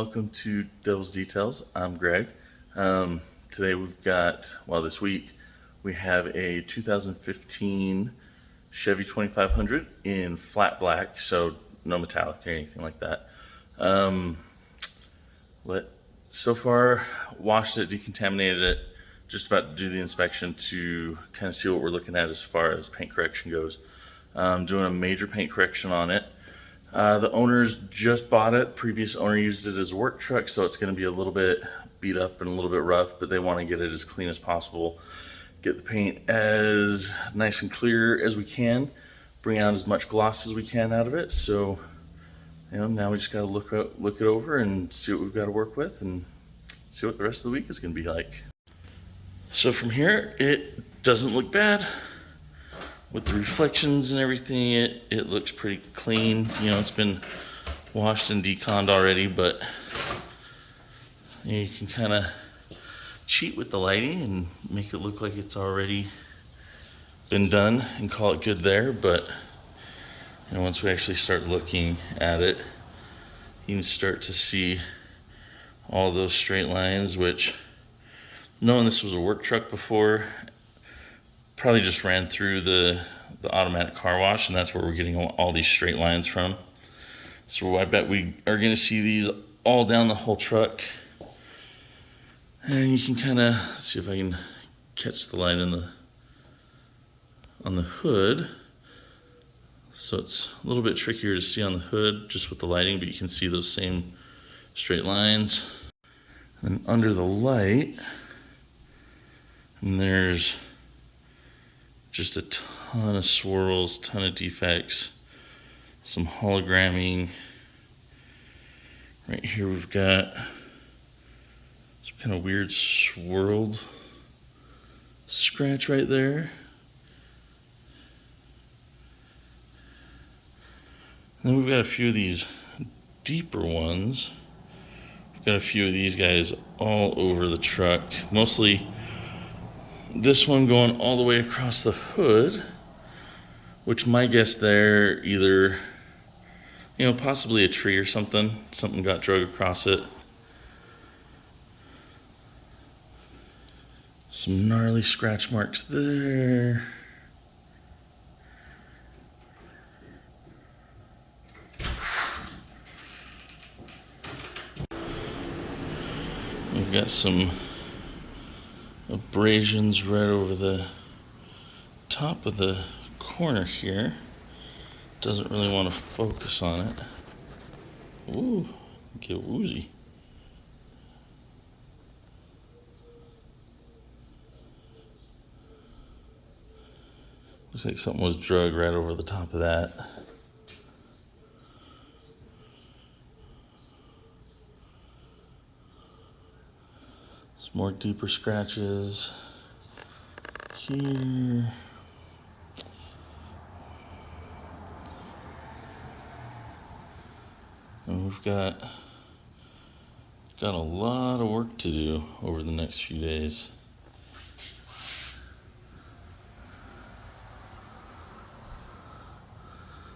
welcome to Devil's Details. I'm Greg. Today we've got, this week, we have a 2015 Chevy 2500 in flat black, so no metallic or anything like that. So far, washed it, decontaminated it, just about to do the inspection to kind of see what we're looking at as far as paint correction goes. Doing a major paint correction on it. The owners just bought it. Previous owner used it as a work truck, so it's going to be a little bit beat up and a little bit rough, but they want to get it as clean as possible, get the paint as nice and clear as we can, bring out as much gloss as we can out of it. So, now we just got to look it over and see what we've got to work with and see what the rest of the week is going to be like. So from here, it doesn't look bad. With the reflections and everything, it looks pretty clean. It's been washed and deconned already, but you can kind of cheat with the lighting and make it look like it's already been done and call it good there. But once we actually start looking at it, you can start to see all those straight lines, which, knowing this was a work truck before, probably just ran through the automatic car wash, and that's where we're getting all these straight lines from. So I bet we are going to see these all down the whole truck. And you can kind of see if I can catch the light on the hood. So it's a little bit trickier to see on the hood just with the lighting, but you can see those same straight lines. And under the light, and there's just a ton of swirls, ton of defects, some hologramming. Right here we've got some kind of weird swirled scratch right there. And then we've got a few of these deeper ones. We've got a few of these guys all over the truck, mostly this one going all the way across the hood, which my guess there, either, possibly a tree or something got drug across it. Some gnarly scratch marks there. We've got some abrasions right over the top of the corner here. Doesn't really want to focus on it. Ooh, get woozy. Looks like something was drug right over the top of that. Some more deeper scratches here. And we've got a lot of work to do over the next few days.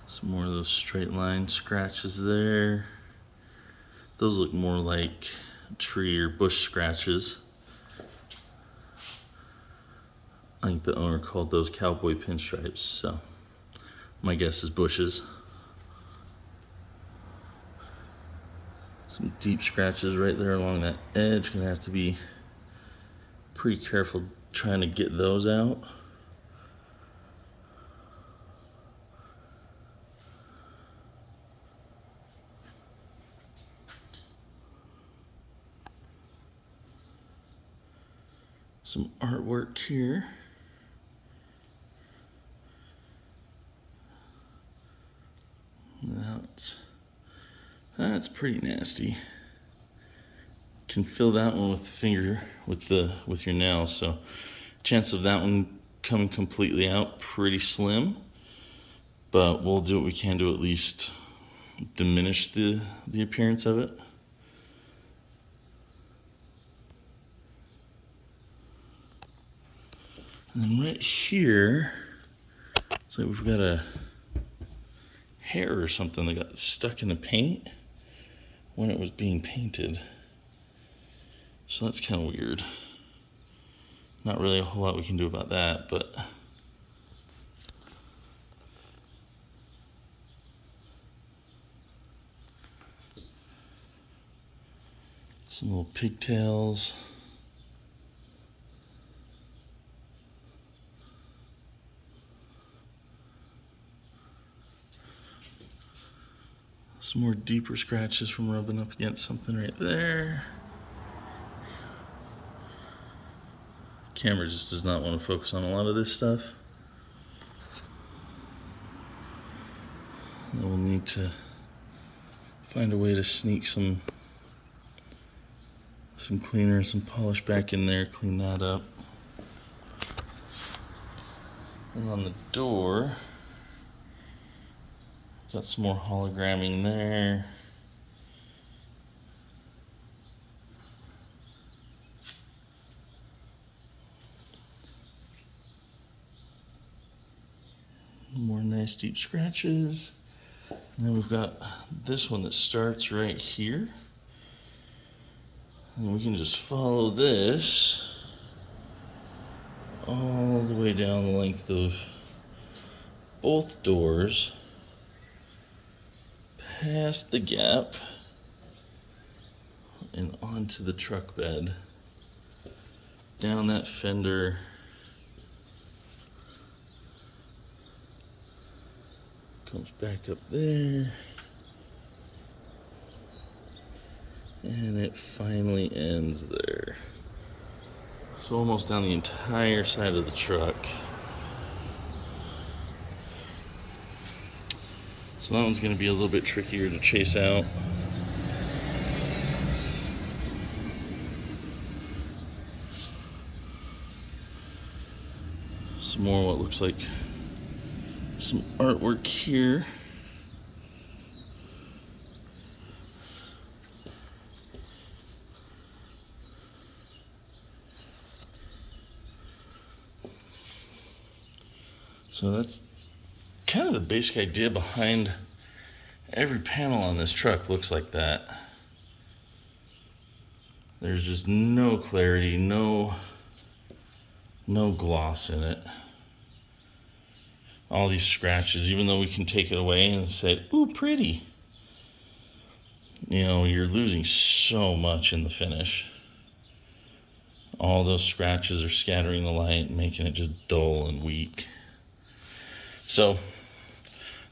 Some more of those straight line scratches there. Those look more like tree or bush scratches. I think the owner called those cowboy pinstripes, so my guess is bushes. Some deep scratches right there along that edge. Gonna have to be pretty careful trying to get those out. Some artwork here. That's pretty nasty. Can feel that one with the finger, with your nail. So chance of that one coming completely out, pretty slim. But we'll do what we can to at least diminish the appearance of it. And then right here, it's like we've got a hair or something that got stuck in the paint. when it was being painted. So that's kind of weird. Not really a whole lot we can do about that, but some little pigtails. Some more deeper scratches from rubbing up against something right there. Camera just does not want to focus on a lot of this stuff. And we'll need to find a way to sneak some cleaner, some polish back in there, clean that up. And on the door, got some more hologramming there. More nice deep scratches. And then we've got this one that starts right here. And we can just follow this all the way down the length of both doors, past the gap, and onto the truck bed, down that fender, comes back up there, and it finally ends there. So almost down the entire side of the truck. So that one's going to be a little bit trickier to chase out. Some more what looks like some artwork here. So that's kind of the basic idea behind every panel on this truck. Looks like that. There's just no clarity, no gloss in it. All these scratches, even though we can take it away and say, ooh, pretty. You know, you're losing so much in the finish. All those scratches are scattering the light and making it just dull and weak. So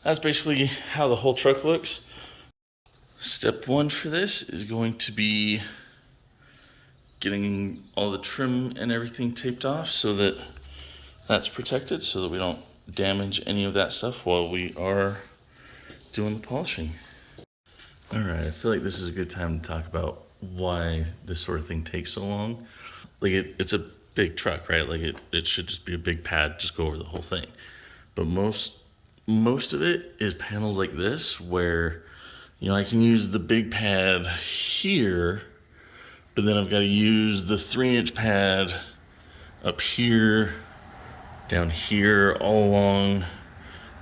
that's basically how the whole truck looks. Step one for this is going to be getting all the trim and everything taped off so that that's protected, so that we don't damage any of that stuff while we are doing the polishing. All right, I feel like this is a good time to talk about why this sort of thing takes so long. Like it's a big truck, right? Like it should just be a big pad, just go over the whole thing. But most of it is panels like this where, you know, I can use the big pad here, but then I've got to use the 3-inch pad up here, down here, all along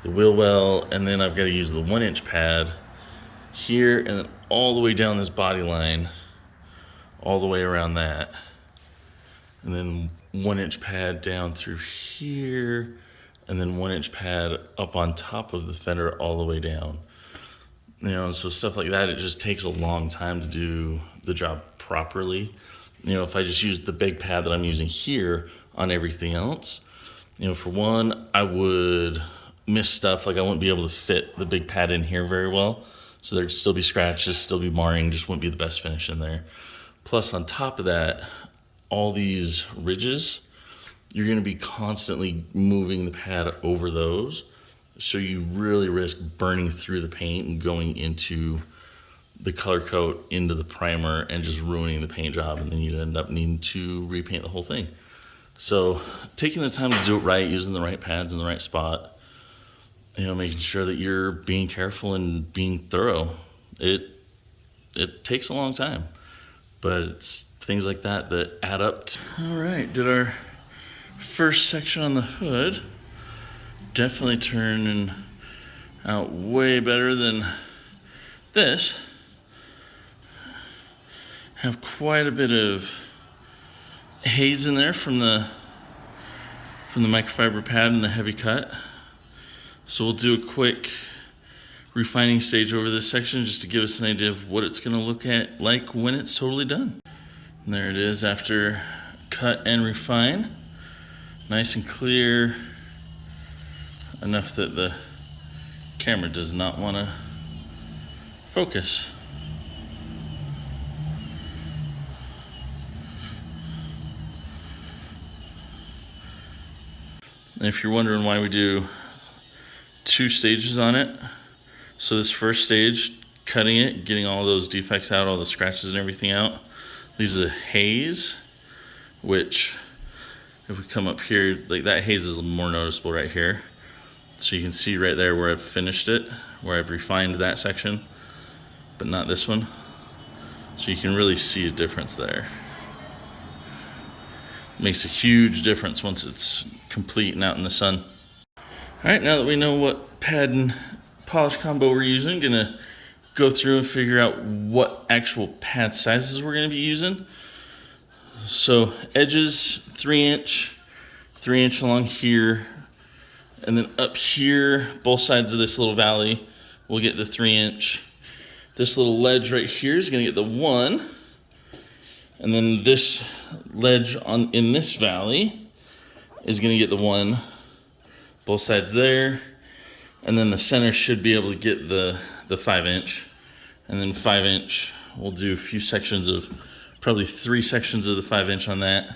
the wheel well, and then I've got to use the 1-inch pad here, and then all the way down this body line, all the way around that, and then 1-inch pad down through here, and then 1-inch pad up on top of the fender all the way down. You know, so stuff like that, it just takes a long time to do the job properly. You know, if I just use the big pad that I'm using here on everything else, you know, for one, I would miss stuff. Like I wouldn't be able to fit the big pad in here very well. So there'd still be scratches, still be marring, just wouldn't be the best finish in there. Plus on top of that, all these ridges, you're going to be constantly moving the pad over those. So you really risk burning through the paint and going into the color coat, into the primer, and just ruining the paint job. And then you'd end up needing to repaint the whole thing. So taking the time to do it right, using the right pads in the right spot, you know, making sure that you're being careful and being thorough. It takes a long time, but it's things like that that add up. All right, did our first section on the hood. Definitely turning out way better than this. Have quite a bit of haze in there from the microfiber pad and the heavy cut. So we'll do a quick refining stage over this section just to give us an idea of what it's going to look like when it's totally done. And there it is after cut and refine. Nice and clear, enough that the camera does not want to focus. And if you're wondering why we do 2 stages on it, so this first stage, cutting it, getting all those defects out, all the scratches and everything out, leaves a haze, which if we come up here, like that haze is more noticeable right here. So you can see right there where I've finished it, where I've refined that section, but not this one. So you can really see a difference there. Makes a huge difference once it's complete and out in the sun. All right, now that we know what pad and polish combo we're using, gonna go through and figure out what actual pad sizes we're gonna be using. So edges, 3-inch, 3-inch along here, and then up here, both sides of this little valley, we'll get the 3-inch. This little ledge right here is gonna get the 1, and then this ledge in this valley is gonna get the 1, both sides there, and then the center should be able to get the 5-inch, and then 5-inch, we'll do a few sections of, probably 3 sections of the 5-inch on that.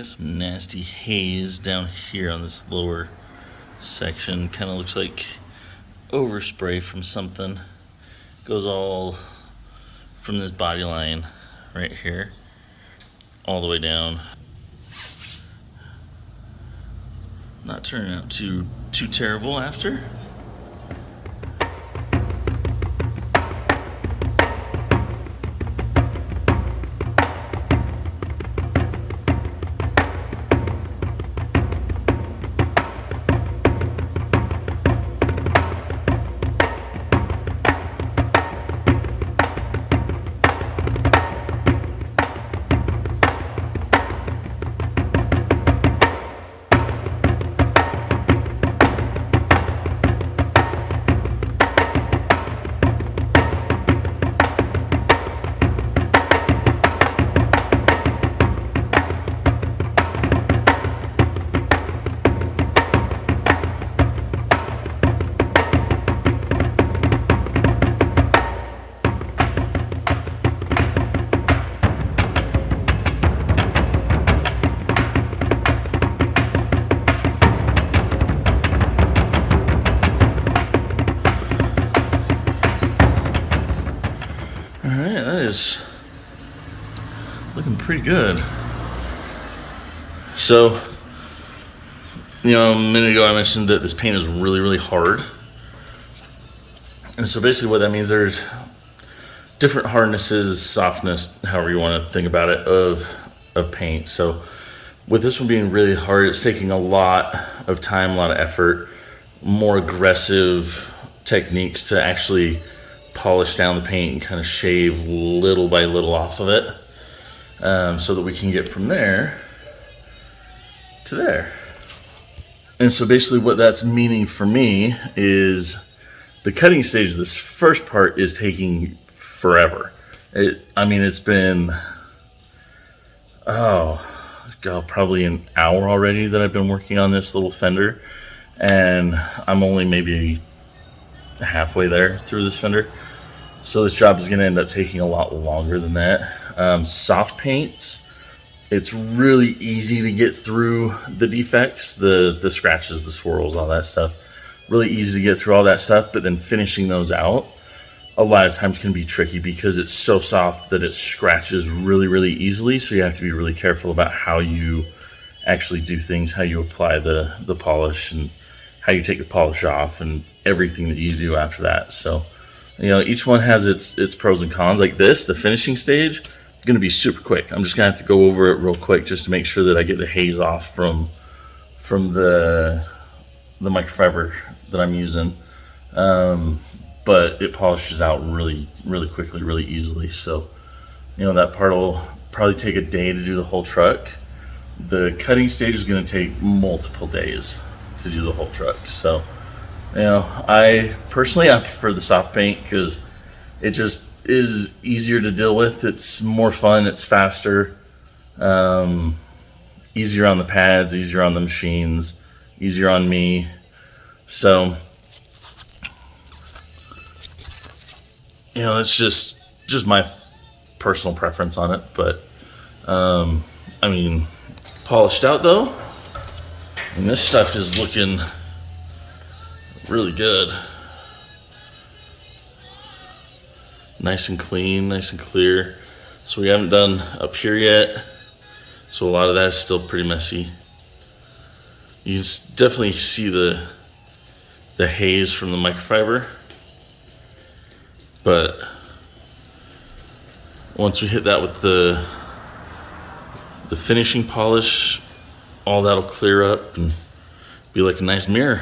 got some nasty haze down here on this lower section. Kind of looks like overspray from something. Goes all from this body line right here all the way down. Not turning out too terrible after. Alright, that is looking pretty good. So, a minute ago I mentioned that this paint is really, really hard. And so basically what that means, there's different hardnesses, softness, however you want to think about it, of paint. So with this one being really hard, it's taking a lot of time, a lot of effort, more aggressive techniques to actually polish down the paint and kind of shave little by little off of it, so that we can get from there to there. And so basically what that's meaning for me is the cutting stage of this first part is taking forever. It's been, probably an hour already that I've been working on this little fender, and I'm only maybe halfway there through this fender. So this job is going to end up taking a lot longer than that. Soft paints, it's really easy to get through the defects, the scratches, the swirls, all that stuff. Really easy to get through all that stuff, but then finishing those out a lot of times can be tricky because it's so soft that it scratches really, really easily. So you have to be really careful about how you actually do things, how you apply the polish, and how you take the polish off, and everything that you do after that. So, each one has its pros and cons. Like this, the finishing stage, is going to be super quick. I'm just going to have to go over it real quick just to make sure that I get the haze off from the microfiber that I'm using. But it polishes out really, really quickly, really easily. So, that part will probably take a day to do the whole truck. The cutting stage is going to take multiple days to do the whole truck. So, I prefer the soft paint because it just is easier to deal with. It's more fun, it's faster, easier on the pads, easier on the machines, easier on me. So, it's just my personal preference on it. But, polished out though, and this stuff is looking really good. Nice and clean, nice and clear. So we haven't done up here yet, so a lot of that is still pretty messy. You can definitely see the haze from the microfiber, but once we hit that with the finishing polish, all that'll clear up and be like a nice mirror.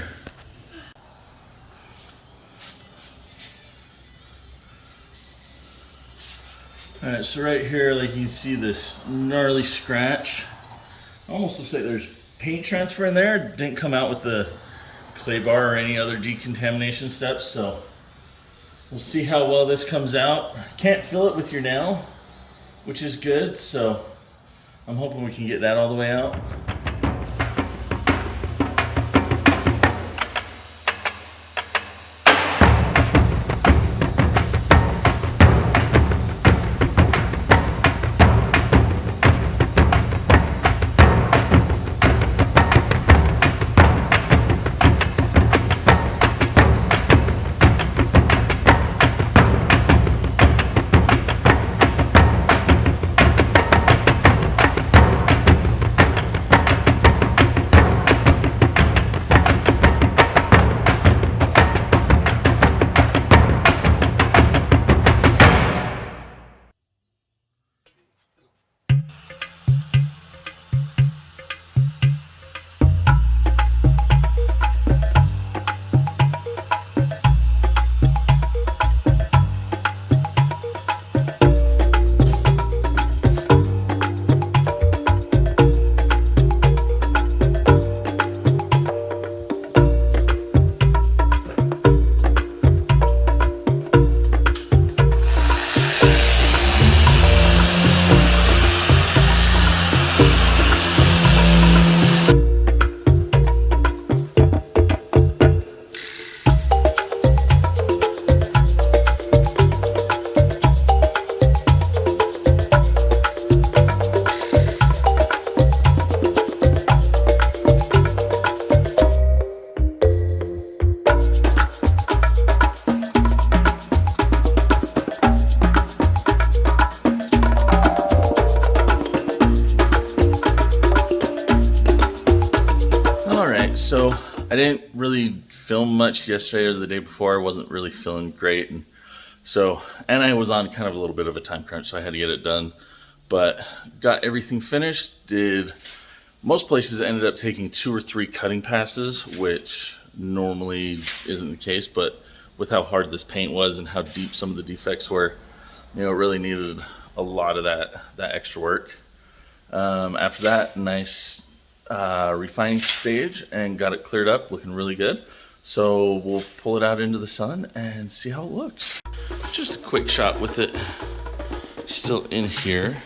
Alright, so right here, like you can see this gnarly scratch. Almost looks like there's paint transfer in there. Didn't come out with the clay bar or any other decontamination steps, so we'll see how well this comes out. Can't feel it with your nail, which is good, so I'm hoping we can get that all the way out. so I didn't really film much yesterday or the day before. I wasn't really feeling great, and I was on kind of a little bit of a time crunch, so I had to get it done. But got everything finished. Most places ended up taking 2 or 3 cutting passes, which normally isn't the case, but with how hard this paint was and how deep some of the defects were, it really needed a lot of that extra work. After that, nice refining stage, and got it cleared up, looking really good. So we'll pull it out into the sun and see how it looks. Just a quick shot with it still in here.